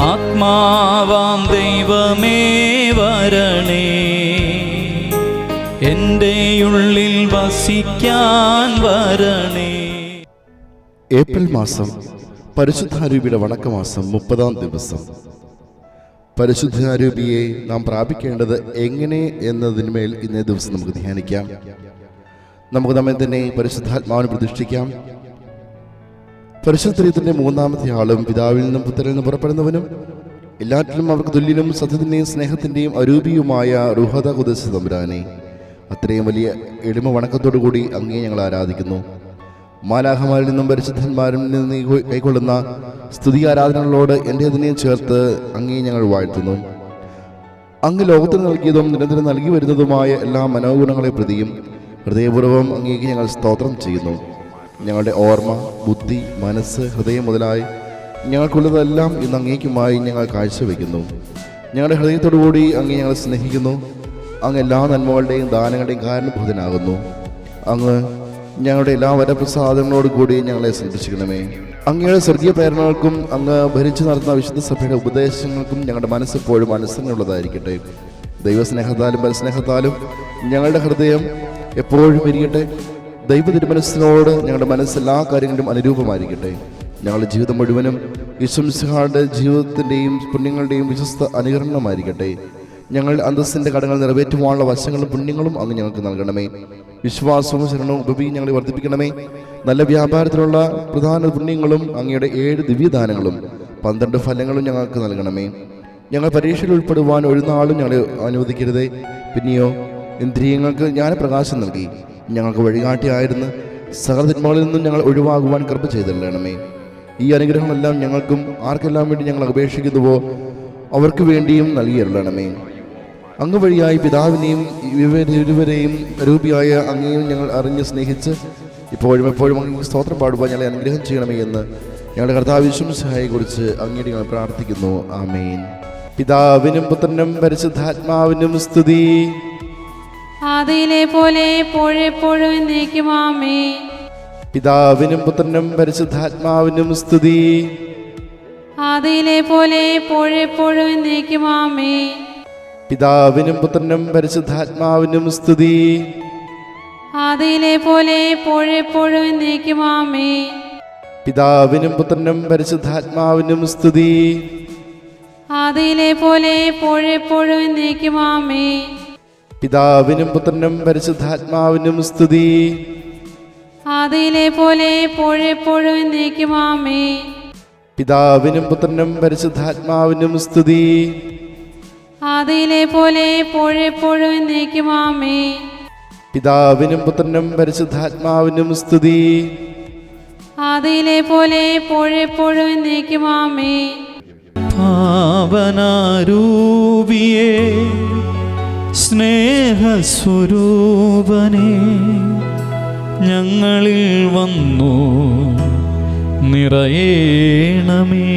ആത്മാവാം ദൈവമേ വരണേ, എൻ്റെ ഉള്ളിൽ വസിക്കാൻ വരണേ. ഏപ്രിൽ മാസം പരിശുദ്ധാരൂപിയുടെ വണക്കമാസം 30-ാം ദിവസം. പരിശുദ്ധാരൂപിയെ നാം പ്രാപിക്കേണ്ടത് എങ്ങനെ എന്നതിന്മേൽ ഇന്നേ ദിവസം നമുക്ക് ധ്യാനിക്കാം. നമുക്ക് നമ്മെ തന്നെ പരിശുദ്ധാത്മാവിനെ പ്രതിഷ്ഠിക്കാം. പരിശുദ്ധ ത്രിത്വത്തിന്റെ മൂന്നാമത്തെ ആളും പിതാവിൽ നിന്നും പുത്രനിൽ നിന്നും പുറപ്പെടുന്നവനും എല്ലാറ്റിലും അവർക്ക് തുല്യനും സത്യത്തിന്റെയും സ്നേഹത്തിന്റെയും അരൂപിയുമായ റുഹദ ഖുദ്ദസ് തമ്പുരാനെ, അത്രയും വലിയ എളിമ വണക്കത്തോടു കൂടി അങ്ങേ ഞങ്ങൾ ആരാധിക്കുന്നു. മാലാഖമാരിൽ നിന്നും പരിശുദ്ധന്മാരിൽ നിന്ന് കൈക്കൊള്ളുന്ന സ്തുതി ആരാധനകളോട് എൻ്റെ അതിനെ ചേർത്ത് അങ്ങേ ഞങ്ങൾ വാഴ്ത്തുന്നു. അങ്ങ് ലോകത്തിന് നൽകിയതും നിരന്തരം നൽകി വരുന്നതുമായ എല്ലാ മനോഗുണങ്ങളെ പ്രതിയും ഹൃദയപൂർവ്വം അങ്ങേക്ക് ഞങ്ങൾ സ്തോത്രം ചെയ്യുന്നു. ഞങ്ങളുടെ ഓർമ്മ, ബുദ്ധി, മനസ്സ്, ഹൃദയം മുതലായി ഞങ്ങൾക്കുള്ളതെല്ലാം ഇന്ന് അങ്ങേക്കുമായി ഞങ്ങൾ കാഴ്ചവെക്കുന്നു. ഞങ്ങളുടെ ഹൃദയത്തോടുകൂടി അങ്ങേ ഞങ്ങൾ സ്നേഹിക്കുന്നു. അങ്ങ് എല്ലാ നന്മകളുടെയും ദാനങ്ങളുടെയും കാരണഭൂതനാകുന്നു. അങ്ങ് ഞങ്ങളുടെ എല്ലാ വരപ്രസാദങ്ങളോട് കൂടി ഞങ്ങളെ സംരക്ഷിക്കണമേ. അങ്ങയുടെ സ്വർഗീയ പ്രേരണകൾക്കും അങ്ങ് ഭരിച്ചു നടത്തുന്ന വിശുദ്ധ സഭയുടെ ഉപദേശങ്ങൾക്കും ഞങ്ങളുടെ മനസ്സെപ്പോഴും അനുസരണയുള്ളതായിരിക്കട്ടെ. ദൈവസ്നേഹത്താലും പരസ്നേഹത്താലും ഞങ്ങളുടെ ഹൃദയം എപ്പോഴും ഇരിക്കട്ടെ. ദൈവ തിരുമനസ്സിനോട് ഞങ്ങളുടെ മനസ്സ് എല്ലാ കാര്യങ്ങളിലും അനുരൂപമായിരിക്കട്ടെ. ഞങ്ങളുടെ ജീവിതം മുഴുവനും യേശുമിശിഹായുടെ ജീവിതത്തിൻ്റെയും പുണ്യങ്ങളുടെയും വിശ്വസ്ത അനുകരണമായിരിക്കട്ടെ. ഞങ്ങൾ അന്തസ്സിൻ്റെ കടങ്ങൾ നിറവേറ്റുവാനുള്ള വശങ്ങളും പുണ്യങ്ങളും അങ്ങ് ഞങ്ങൾക്ക് നൽകണമേ. വിശ്വാസവും ശരണവും ഉപവിയും ഞങ്ങളെ വർദ്ധിപ്പിക്കണമേ. നല്ല വ്യാപാരത്തിലുള്ള പ്രധാന പുണ്യങ്ങളും അങ്ങയുടെ 7 ദിവ്യദാനങ്ങളും 12 ഫലങ്ങളും ഞങ്ങൾക്ക് നൽകണമേ. ഞങ്ങൾ പരീക്ഷയിൽ ഉൾപ്പെടുവാൻ ഒരു നാളും ഞങ്ങളെ അനുവദിക്കരുതേ. പിന്നെയോ ഇന്ദ്രിയങ്ങൾക്ക് ജ്ഞാനപ്രകാശം നൽകി ഞങ്ങൾക്ക് വഴികാട്ടിയായിരുന്നു സകല തിന്മകളിൽ നിന്നും ഞങ്ങൾ ഒഴിവാകുവാൻ കൃപ ചെയ്തരണമേ. ഈ അനുഗ്രഹങ്ങളെല്ലാം ഞങ്ങൾക്കും ആർക്കെല്ലാം വേണ്ടി ഞങ്ങൾ അപേക്ഷിക്കുന്നുവോ അവർക്ക് വേണ്ടിയും നൽകിയരണമേ. അങ്ങ് വഴിയായി പിതാവിനെയും ഇരുവരെയും രൂപിയായ അങ്ങേയും ഞങ്ങൾ അറിഞ്ഞ് സ്നേഹിച്ച് ഇപ്പോഴും എപ്പോഴും അങ്ങ് സ്തോത്രം പാടുവാൻ ഞങ്ങളെ അനുഗ്രഹം ചെയ്യണമേ എന്ന് ഞങ്ങളുടെ കർത്താവ് യേശുമിശിഹായെ കുറിച്ച് അങ്ങേയോട് ഞങ്ങൾ പ്രാർത്ഥിക്കുന്നു. ആമേൻ. പിതാവിനും പുത്രനും പരിശുദ്ധാത്മാവിനും സ്തുതി. ആദിയിലെ പോലെ എപ്പോഴെപ്പോഴും എന്നേക്കും ആമേൻ. പിതാവിനും പുത്രനും പരിശുദ്ധാത്മാവിനും സ്തുതി. ആദിയിലെ പോലെ എപ്പോഴെപ്പോഴും എന്നേക്കും ആമേൻ. പിതാവിനും പുത്രനും പരിശുദ്ധാത്മാവിനും സ്തുതി. ആദിയിലെ പോലെ എപ്പോഴെപ്പോഴും എന്നേക്കും ആമേൻ. പിതാവിനും പുത്രനും പരിശുദ്ധാത്മാവിനും സ്തുതി. ആദിയിലെ പോലെ എപ്പോഴെപ്പോഴും എന്നേക്കും ആമേൻ. പിതാവിനും പുത്രനും പരിശുദ്ധാത്മാവിനും സ്തുതി. ആദിയിലെ പോലെ എപ്പോഴെപ്പോഴും എന്നേക്കും ആമേൻ. പിതാവിനും പുത്രനും പരിശുദ്ധാത്മാവിനും സ്തുതി. ആദിയിലെ പോലെ എപ്പോഴെപ്പോഴും എന്നേക്കും ആമേൻ. പിതാവിനും പുത്രനും പരിശുദ്ധാത്മാവിനും സ്തുതി. ആദിയിലെ പോലെ എപ്പോഴെപ്പോഴും എന്നേക്കും ആമേൻ. പാവനാരൂപിയേ സ്നേഹസ്വരൂപനേ, ഞങ്ങളിൽ വന്നു നിറയേണമേ.